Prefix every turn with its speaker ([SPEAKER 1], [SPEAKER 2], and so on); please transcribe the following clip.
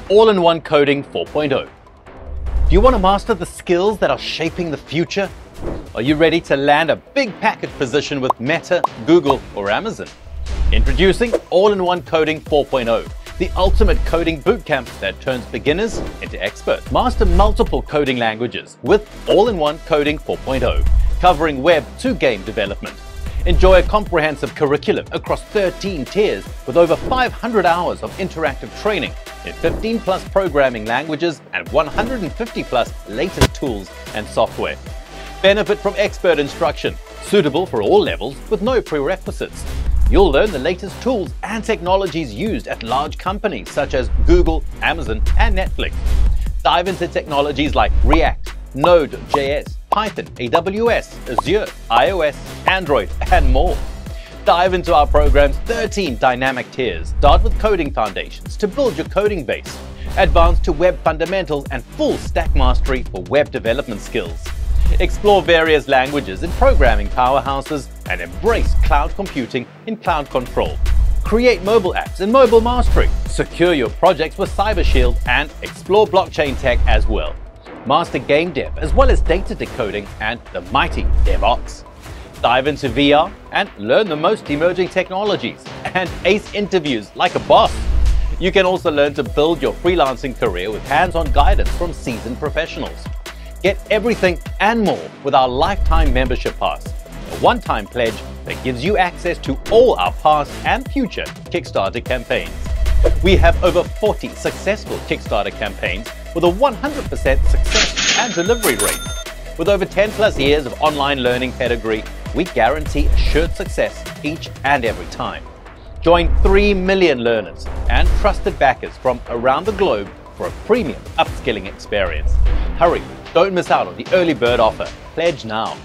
[SPEAKER 1] All-in-One Coding 4.0. Do you want to master the skills that are shaping the future? Are you ready to land a big package position with Meta, Google, or Amazon? Introducing All-in-One Coding 4.0, the ultimate coding bootcamp that turns beginners into experts. Master multiple coding languages with All-in-One Coding 4.0, covering web to game development. Enjoy a comprehensive curriculum across 13 tiers with over 500 hours of interactive training in 15 plus programming languages and 150 plus latest tools and software. Benefit from expert instruction, suitable for all levels with no prerequisites. You'll learn the latest tools and technologies used at large companies such as Google, Amazon, and Netflix. Dive into technologies like React, Node.js, Python, AWS, Azure, iOS, Android, and more. Dive into our program's 13 dynamic tiers. Start with coding foundations to build your coding base. Advance to web fundamentals and full stack mastery for web development skills. Explore various languages in programming powerhouses and embrace cloud computing in Cloud Control. Create mobile apps in Mobile Mastery. Secure your projects with CyberShield and explore blockchain tech as well. Master game dev as well as data decoding and the mighty DevOps. Dive into VR and learn the most emerging technologies and ace interviews like a boss. You can also learn to build your freelancing career with hands-on guidance from seasoned professionals. Get everything and more with our lifetime membership pass, a one-time pledge that gives you access to all our past and future Kickstarter campaigns. We have over 40 successful Kickstarter campaigns with a 100% success and delivery rate. With over 10 plus years of online learning pedigree, we guarantee assured success each and every time. Join 3 million learners and trusted backers from around the globe for a premium upskilling experience. Hurry, don't miss out on the early bird offer. Pledge now.